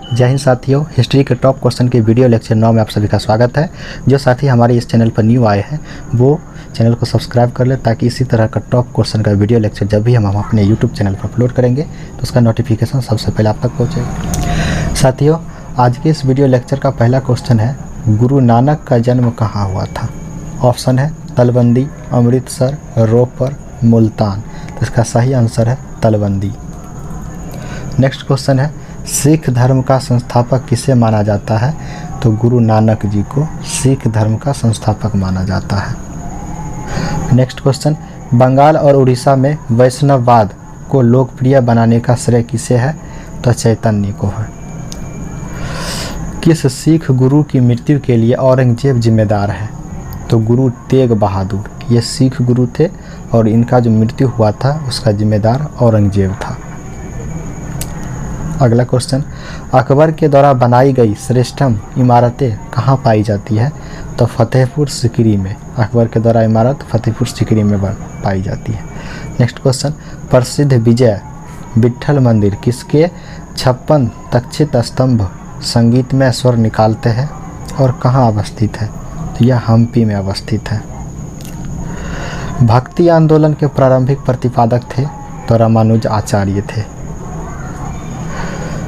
जय हिंद साथियों, हिस्ट्री के टॉप क्वेश्चन के वीडियो लेक्चर 9 में आप सभी का स्वागत है। जो साथी हमारे इस चैनल पर न्यू आए हैं वो चैनल को सब्सक्राइब कर ले ताकि इसी तरह का टॉप क्वेश्चन का वीडियो लेक्चर जब भी हम अपने यूट्यूब चैनल पर अपलोड करेंगे तो उसका नोटिफिकेशन सबसे पहले आप तक पहुँचेगा। साथियों, आज के इस वीडियो लेक्चर का पहला क्वेश्चन है, गुरु नानक का जन्म कहाँ हुआ था? ऑप्शन है तलवंडी, अमृतसर, रोपर, मुल्तान। तो इसका सही आंसर है तलवंडी। नेक्स्ट क्वेश्चन है, सिख धर्म का संस्थापक किसे माना जाता है? तो गुरु नानक जी को सिख धर्म का संस्थापक माना जाता है। नेक्स्ट क्वेश्चन, बंगाल और उड़ीसा में वैष्णववाद को लोकप्रिय बनाने का श्रेय किसे है? तो चैतन्य को है। किस सिख गुरु की मृत्यु के लिए औरंगजेब जिम्मेदार है? तो गुरु तेग बहादुर। ये सिख गुरु थे और इनका जो मृत्यु हुआ था उसका जिम्मेदार औरंगजेब था। अगला क्वेश्चन, अकबर के द्वारा बनाई गई श्रेष्ठतम इमारतें कहाँ पाई जाती है? तो फतेहपुर सीकरी में। अकबर के द्वारा इमारत फतेहपुर सीकरी में पाई जाती है। नेक्स्ट क्वेश्चन, प्रसिद्ध विजय विट्ठल मंदिर किसके 56 तक्षित स्तंभ संगीतमय स्वर निकालते हैं और कहाँ अवस्थित है? तो यह हम्पी में अवस्थित है। भक्ति आंदोलन के प्रारंभिक प्रतिपादक थे तो रामानुज आचार्य थे।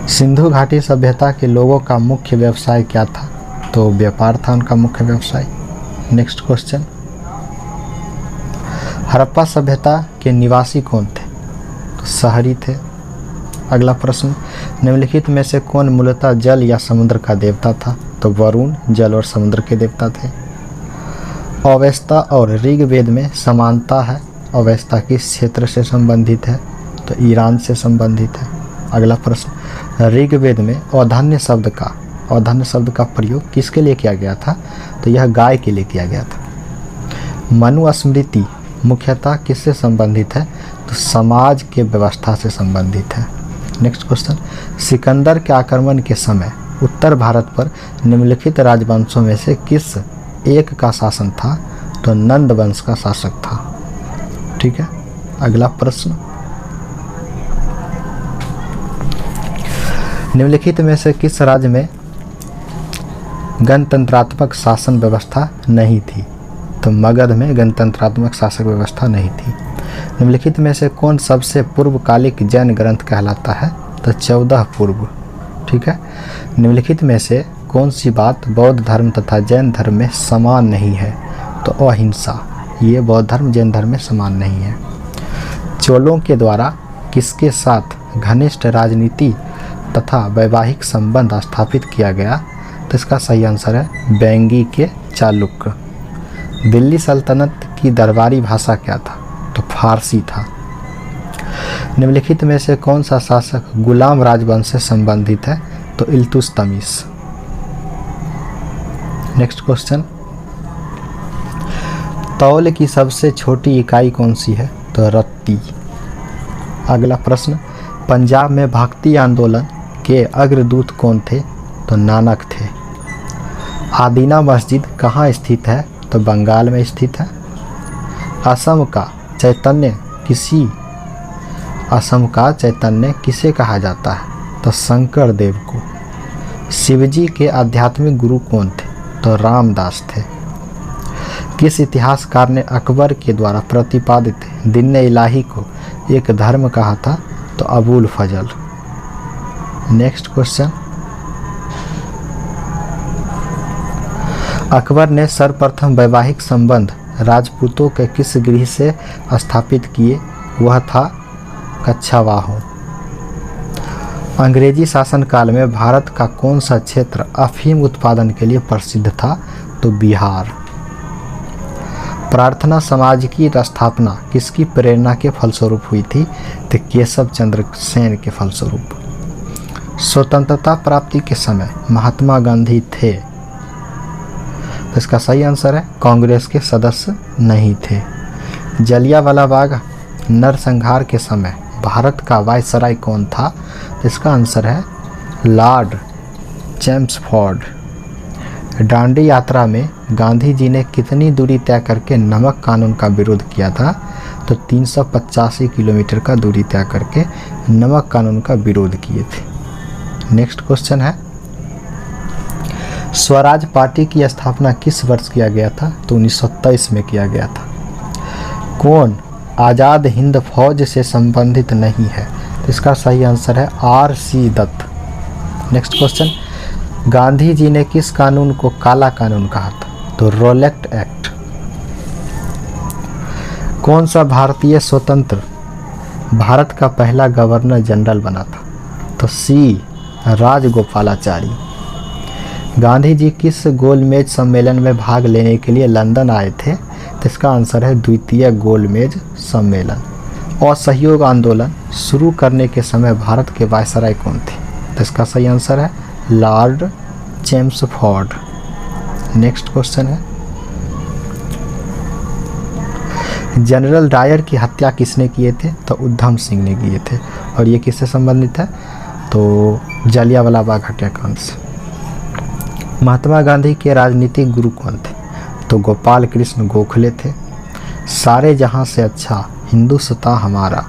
सिंधु घाटी सभ्यता के लोगों का मुख्य व्यवसाय क्या था? तो व्यापार था उनका मुख्य व्यवसाय। नेक्स्ट क्वेश्चन, हड़प्पा सभ्यता के निवासी कौन थे? तो शहरी थे। अगला प्रश्न, निम्नलिखित में से कौन मूलतः जल या समुद्र का देवता था? तो वरुण जल और समुद्र के देवता थे। अवेस्ता और ऋग्वेद में समानता है। अवेस्ता किस क्षेत्र से संबंधित है? तो ईरान से संबंधित है। अगला प्रश्न, ऋग्वेद में औधन्य शब्द का प्रयोग किसके लिए किया गया था? तो यह गाय के लिए किया गया था। मनुस्मृति मुख्यतः किससे संबंधित है? तो समाज के व्यवस्था से संबंधित है। नेक्स्ट क्वेश्चन, सिकंदर के आक्रमण के समय उत्तर भारत पर निम्नलिखित राजवंशों में से किस एक का शासन था? तो नंद वंश का शासक था। ठीक है। अगला प्रश्न, निम्नलिखित में से किस राज्य में गणतंत्रात्मक शासन व्यवस्था नहीं थी? तो मगध में गणतंत्रात्मक शासक व्यवस्था नहीं थी। निम्नलिखित में से कौन सबसे पूर्वकालिक जैन ग्रंथ कहलाता है? तो 14 पूर्व। ठीक है। निम्नलिखित में से कौन सी बात बौद्ध धर्म तथा जैन धर्म में समान नहीं है? तो अहिंसा। ये बौद्ध धर्म जैन धर्म में समान नहीं है। चोलों के द्वारा किसके साथ घनिष्ठ राजनीति तथा वैवाहिक संबंध स्थापित किया गया? तो इसका सही आंसर है बेंगी के चालुक्य। दिल्ली सल्तनत की दरबारी भाषा क्या था? तो फारसी था। निम्नलिखित में से कौन सा शासक गुलाम राजवंश से संबंधित है? तो इल्तुतमिश। नेक्स्ट क्वेश्चन, तौल की सबसे छोटी इकाई कौन सी है? तो रत्ती। अगला प्रश्न, पंजाब में भक्ति आंदोलन के अग्रदूत कौन थे? तो नानक थे। आदीना मस्जिद कहाँ स्थित है? तो बंगाल में स्थित है। असम का चैतन्य किसे कहा जाता है? तो शंकर देव को। शिवजी के आध्यात्मिक गुरु कौन थे? तो रामदास थे। किस इतिहासकार ने अकबर के द्वारा प्रतिपादित दीन इलाही को एक धर्म कहा था? तो अबुल फजल। नेक्स्ट क्वेश्चन, अकबर ने सर्वप्रथम वैवाहिक संबंध राजपूतों के किस गृह से स्थापित किए? वह था कच्छवाहों। अंग्रेजी शासनकाल में भारत का कौन सा क्षेत्र अफीम उत्पादन के लिए प्रसिद्ध था? तो बिहार। प्रार्थना समाज की स्थापना किसकी प्रेरणा के फलस्वरूप हुई थी? तो केशव चंद्र सेन के फलस्वरूप। स्वतंत्रता प्राप्ति के समय महात्मा गांधी थे। तो इसका सही आंसर है कांग्रेस के सदस्य नहीं थे। जलियांवाला बाग नरसंहार के समय भारत का वायसराय कौन था? तो इसका आंसर है लॉर्ड चैम्सफोर्ड। दांडी यात्रा में गांधी जी ने कितनी दूरी तय करके नमक कानून का विरोध किया था? तो 385 किलोमीटर का दूरी तय करके नमक कानून का विरोध किए थे। नेक्स्ट क्वेश्चन है, स्वराज पार्टी की स्थापना किस वर्ष किया गया था? तो 1923 में किया गया था। कौन आज़ाद हिंद फौज से संबंधित नहीं है? तो इसका सही आंसर है R.C. Dutt. Next question, Gandhi ji ने किस कानून को काला कानून कहा था? तो रोलेक्ट एक्ट। कौन सा भारतीय स्वतंत्र भारत का पहला गवर्नर जनरल बना था? तो C. राजगोपालाचारी। गांधी जी किस गोलमेज सम्मेलन में भाग लेने के लिए लंदन आए थे? तो इसका आंसर है द्वितीय गोलमेज सम्मेलन। और असहयोग आंदोलन शुरू करने के समय भारत के वायसराय कौन थे? तो इसका सही आंसर है लॉर्ड चेम्सफोर्ड। नेक्स्ट क्वेश्चन है, जनरल डायर की हत्या किसने किए थे? तो उधम सिंह ने किए थे। और ये किससे संबंधित है? तो जलियांवाला बाग हत्याकांड से। महात्मा गांधी के राजनीतिक गुरु कौन थे? तो गोपाल कृष्ण गोखले थे। सारे जहां से अच्छा हिंदुस्तान हमारा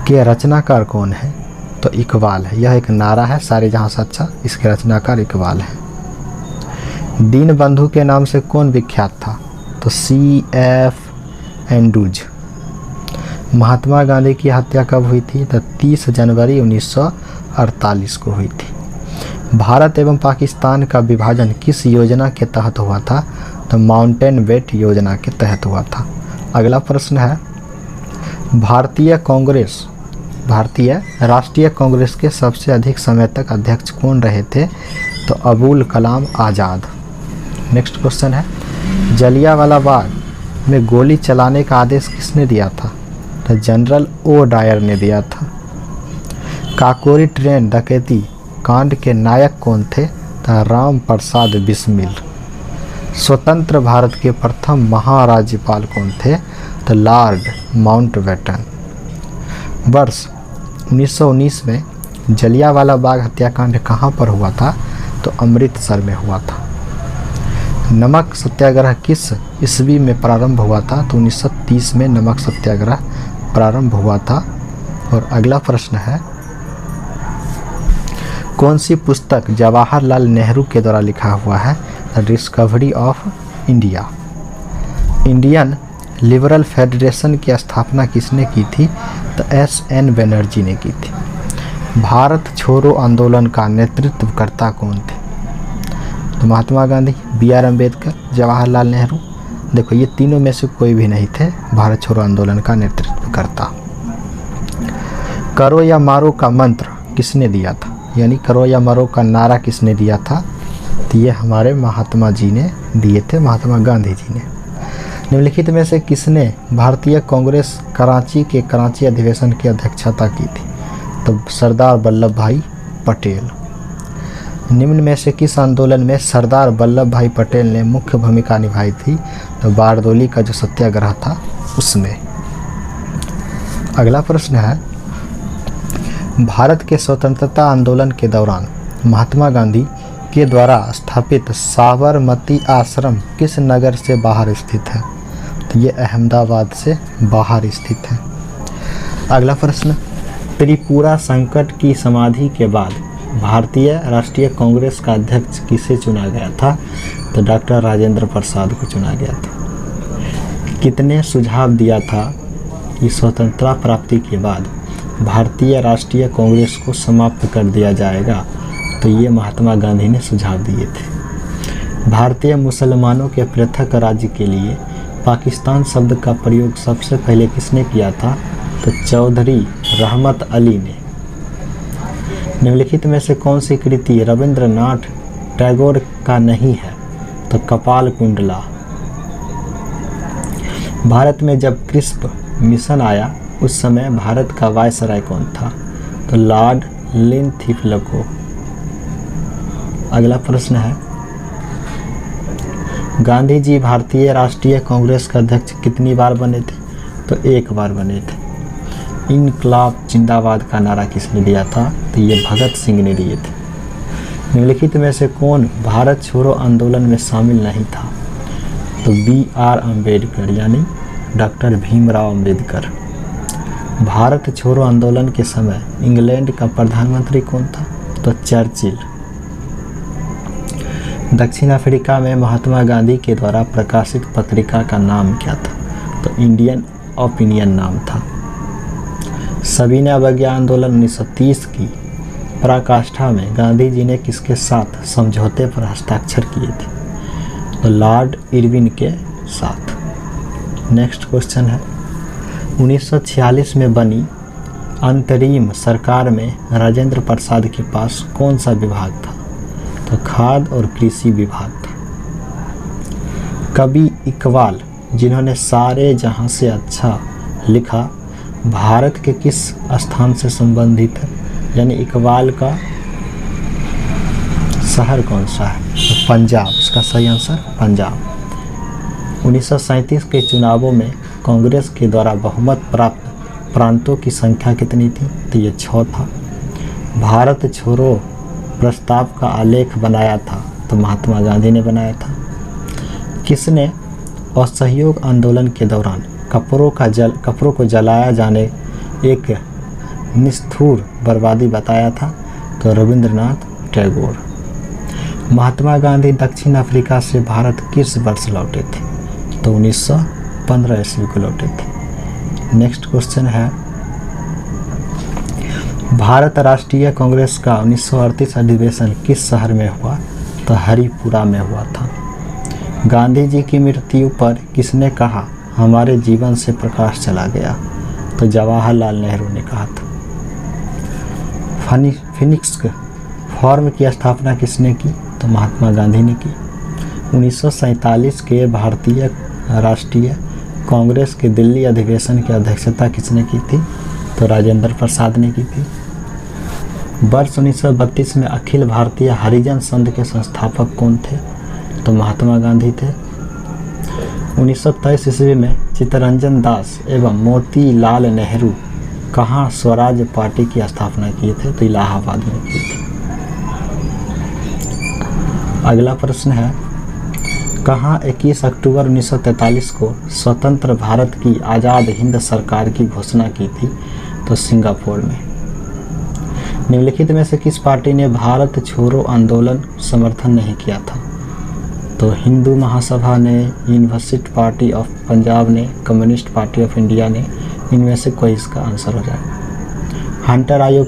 के रचनाकार कौन है? तो इकबाल है। यह एक नारा है, सारे जहां से अच्छा, इसके रचनाकार इकबाल है। दीन बंधु के नाम से कौन विख्यात था? तो C.F. एंड्रूज। महात्मा गांधी की हत्या कब हुई थी? तो 30 जनवरी 1948 को हुई थी। भारत एवं पाकिस्तान का विभाजन किस योजना के तहत हुआ था? तो माउंटेन वेट योजना के तहत हुआ था। अगला प्रश्न है, भारतीय राष्ट्रीय कांग्रेस के सबसे अधिक समय तक अध्यक्ष कौन रहे थे? तो अबुल कलाम आज़ाद। नेक्स्ट क्वेश्चन है, जलियांवाला बाग में गोली चलाने का आदेश किसने दिया था? तो जनरल ओ डायर ने दिया था। काकोरी ट्रेन डकैती कांड के नायक कौन थे? तो राम प्रसाद बिस्मिल। स्वतंत्र भारत के प्रथम महाराज्यपाल कौन थे? तो लॉर्ड माउंटबेटन। वर्ष 1919 में जलियांवाला बाग हत्याकांड कहाँ पर हुआ था? तो अमृतसर में हुआ था। नमक सत्याग्रह किस ईस्वी में प्रारंभ हुआ था? तो 1930 में नमक सत्याग्रह प्रारंभ हुआ था। और अगला प्रश्न है, कौन सी पुस्तक जवाहरलाल नेहरू के द्वारा लिखा हुआ है? The discovery of India. Indian liberal federation की स्थापना किसने की थी? तो S.N. बनर्जी ने की थी। भारत छोड़ो आंदोलन का नेतृत्वकर्ता कौन थे? तो महात्मा गांधी, B.R. अम्बेडकर, जवाहरलाल नेहरू। देखो, ये तीनों में से कोई भी नहीं थे भारत छोड़ो आंदोलन का नेतृत्वकर्ता। करो या मारो का मंत्र किसने दिया था? यानी करो या मरो का नारा किसने दिया था? तो ये हमारे महात्मा जी ने दिए थे, महात्मा गांधी जी ने। निम्नलिखित में से किसने भारतीय कांग्रेस कराची के कराची अधिवेशन की अध्यक्षता की थी? तो सरदार वल्लभ भाई पटेल। निम्न में से किस आंदोलन में सरदार वल्लभ भाई पटेल ने मुख्य भूमिका निभाई थी? तो बारदोली का जो सत्याग्रह था उसमें। अगला प्रश्न है, भारत के स्वतंत्रता आंदोलन के दौरान महात्मा गांधी के द्वारा स्थापित साबरमती आश्रम किस नगर से बाहर स्थित है? तो ये अहमदाबाद से बाहर स्थित है। अगला प्रश्न, त्रिपुरा संकट की समाधि के बाद भारतीय राष्ट्रीय कांग्रेस का अध्यक्ष किसे चुना गया था? तो डॉक्टर राजेंद्र प्रसाद को चुना गया था। कितने सुझाव दिया था कि स्वतंत्रता प्राप्ति के बाद भारतीय राष्ट्रीय कांग्रेस को समाप्त कर दिया जाएगा? तो ये महात्मा गांधी ने सुझाव दिए थे। भारतीय मुसलमानों के पृथक राज्य के लिए पाकिस्तान शब्द का प्रयोग सबसे पहले किसने किया था? तो चौधरी रहमत अली ने। निम्नलिखित में से कौन सी कृति रविंद्रनाथ टैगोर का नहीं है? तो कपाल कुंडला। भारत में जब क्रिस्प मिशन आया उस समय भारत का वायसराय कौन था? तो लॉर्ड लिंथीफ्लो। अगला प्रश्न है, गांधी जी भारतीय राष्ट्रीय कांग्रेस का अध्यक्ष कितनी बार बने थे? तो एक बार बने थे। इनकलाब जिंदाबाद का नारा किसने दिया था? तो ये भगत सिंह ने दिए थे। निम्नलिखित में से कौन भारत छोड़ो आंदोलन में शामिल नहीं था? तो B.R. अम्बेडकर यानी डॉक्टर भीमराव अम्बेडकर। भारत छोड़ो आंदोलन के समय इंग्लैंड का प्रधानमंत्री कौन था? तो चर्चिल। दक्षिण अफ्रीका में महात्मा गांधी के द्वारा प्रकाशित पत्रिका का नाम क्या था? तो इंडियन ओपिनियन नाम था। सविनय अवज्ञा आंदोलन 1930 की पराकाष्ठा में गांधी जी ने किसके साथ समझौते पर हस्ताक्षर किए थे? तो लॉर्ड इरविन के साथ। नेक्स्ट क्वेश्चन है, 1946 में बनी अंतरिम सरकार में राजेंद्र प्रसाद के पास कौन सा विभाग था? तो खाद्य और कृषि विभाग था। कवि इकबाल, जिन्होंने सारे जहां से अच्छा लिखा, भारत के किस स्थान से संबंधित है? यानी इकबाल का शहर कौन सा है? तो पंजाब। इसका सही आंसर पंजाब। 1937 के चुनावों में कांग्रेस के द्वारा बहुमत प्राप्त प्रांतों की संख्या कितनी थी? तो ये 6 था। भारत छोड़ो प्रस्ताव का आलेख बनाया था? तो महात्मा गांधी ने बनाया था। किसने असहयोग आंदोलन के दौरान कपड़ों को जलाया जाने एक निष्ठुर बर्बादी बताया था? तो रविंद्रनाथ टैगोर। महात्मा गांधी दक्षिण अफ्रीका से भारत किस वर्ष लौटे थे? तो 1915 ईस्वी को लौटे थे। नेक्स्ट क्वेश्चन है, भारत राष्ट्रीय कांग्रेस का 1938 अधिवेशन किस शहर में हुआ? तो हरिपुरा में हुआ था। गांधी जी की मृत्यु पर किसने कहा हमारे जीवन से प्रकाश चला गया? तो जवाहरलाल नेहरू ने कहा था। फिनिक्स फॉर्म की स्थापना किसने की? तो महात्मा गांधी ने की। 1947 के भारतीय राष्ट्रीय कांग्रेस के दिल्ली अधिवेशन की अध्यक्षता किसने की थी? तो राजेंद्र प्रसाद ने की थी। वर्ष 1932 में अखिल भारतीय हरिजन संघ के संस्थापक कौन थे? तो महात्मा गांधी थे। 1923 ईस्वी में चित्तरंजन दास एवं मोतीलाल नेहरू कहाँ स्वराज पार्टी की स्थापना किए थे? तो इलाहाबाद में की थी। अगला प्रश्न है, कहाँ 21 अक्टूबर 1943 को स्वतंत्र भारत की आज़ाद हिंद सरकार की घोषणा की थी? तो सिंगापुर में। निम्नलिखित में से किस पार्टी ने भारत छोड़ो आंदोलन समर्थन नहीं किया था? तो हिंदू महासभा ने, यूनिवर्सिटी पार्टी ऑफ पंजाब ने, कम्युनिस्ट पार्टी ऑफ इंडिया ने। इनमें से कोई इसका आंसर हो जाएगा। हंटर आयोग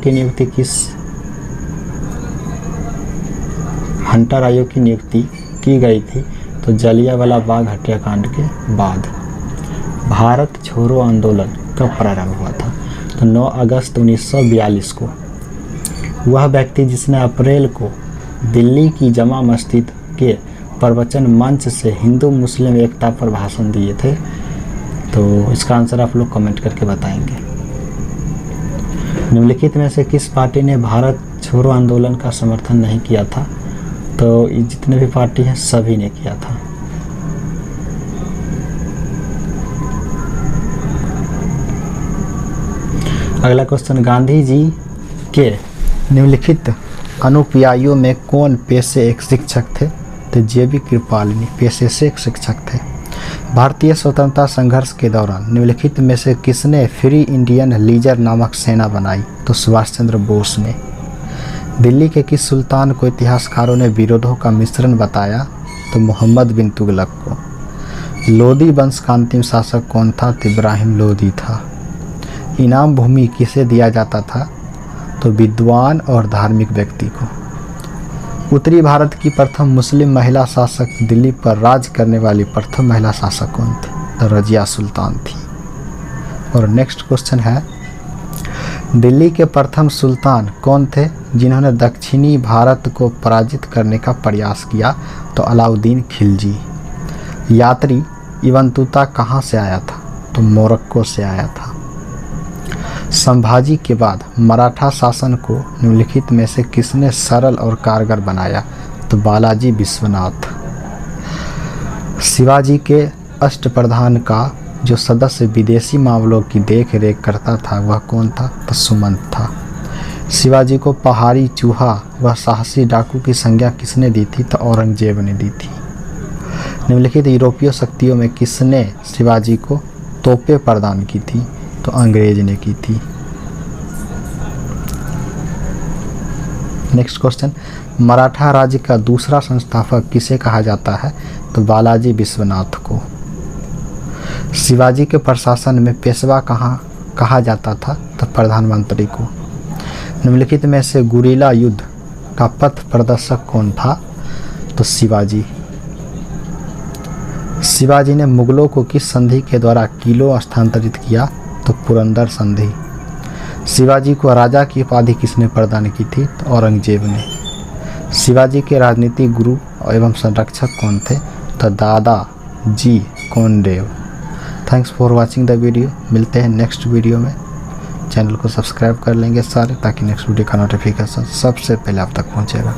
की नियुक्ति की गई थी? तो जलियांवाला बाग हत्याकांड के बाद। भारत छोड़ो आंदोलन कब प्रारंभ हुआ था? तो 9 अगस्त 1942 को। वह व्यक्ति जिसने अप्रैल को दिल्ली की जामा मस्जिद के प्रवचन मंच से हिंदू मुस्लिम एकता पर भाषण दिए थे? तो इसका आंसर आप लोग कमेंट करके बताएंगे। निम्नलिखित में से किस पार्टी ने भारत छोड़ो आंदोलन का समर्थन नहीं किया था? तो जितने भी पार्टी हैं सभी ने किया था। अगला क्वेश्चन, गांधी जी के निम्नलिखित अनुयायियों में कौन पेशे एक शिक्षक थे? तो जेबी कृपालिनी पेशे से एक शिक्षक थे। भारतीय स्वतंत्रता संघर्ष के दौरान निम्नलिखित में से किसने फ्री इंडियन लीजर नामक सेना बनाई? तो सुभाष चंद्र बोस ने। दिल्ली के किस सुल्तान को इतिहासकारों ने विरोधों का मिश्रण बताया? तो मोहम्मद बिन तुगलक को। लोदी वंश का अंतिम शासक कौन था? तो इब्राहिम लोदी था। इनाम भूमि किसे दिया जाता था? तो विद्वान और धार्मिक व्यक्ति को। उत्तरी भारत की प्रथम मुस्लिम महिला शासक, दिल्ली पर राज करने वाली प्रथम महिला शासक कौन थी? तो रजिया सुल्तान थी। और नेक्स्ट क्वेश्चन है, दिल्ली के प्रथम सुल्तान कौन थे जिन्होंने दक्षिणी भारत को पराजित करने का प्रयास किया? तो अलाउद्दीन खिलजी। यात्री इब्न तुता कहाँ से आया था? तो मोरक्को से आया था। संभाजी के बाद मराठा शासन को निम्नलिखित में से किसने सरल और कारगर बनाया? तो बालाजी विश्वनाथ। शिवाजी के अष्टप्रधान का जो सदस्य विदेशी मामलों की देख रेख करता था वह कौन था? तो सुमंत था। शिवाजी को पहाड़ी चूहा व साहसी डाकू की संज्ञा किसने दी थी? तो औरंगजेब ने दी थी। निम्नलिखित यूरोपीय शक्तियों में किसने शिवाजी को तोपें प्रदान की थी? तो अंग्रेज ने की थी। नेक्स्ट क्वेश्चन, मराठा राज्य का दूसरा संस्थापक किसे कहा जाता है? तो बालाजी विश्वनाथ को। शिवाजी के प्रशासन में पेशवा कहा जाता था? तो प्रधानमंत्री को। निम्नलिखित में से गुरिल्ला युद्ध का पथ प्रदर्शक कौन था? तो शिवाजी। शिवाजी ने मुगलों को किस संधि के द्वारा किलों स्थानांतरित किया? तो पुरंदर संधि। शिवाजी को राजा की उपाधि किसने प्रदान की थी? तो औरंगजेब ने। शिवाजी के राजनीतिक गुरु एवं संरक्षक कौन थे? तो Dada ji Kondadev. Thanks for watching the video. मिलते हैं नेक्स्ट वीडियो में। चैनल को सब्सक्राइब कर लेंगे सारे, ताकि नेक्स्ट वीडियो का नोटिफिकेशन सबसे पहले आप तक पहुंचेगा।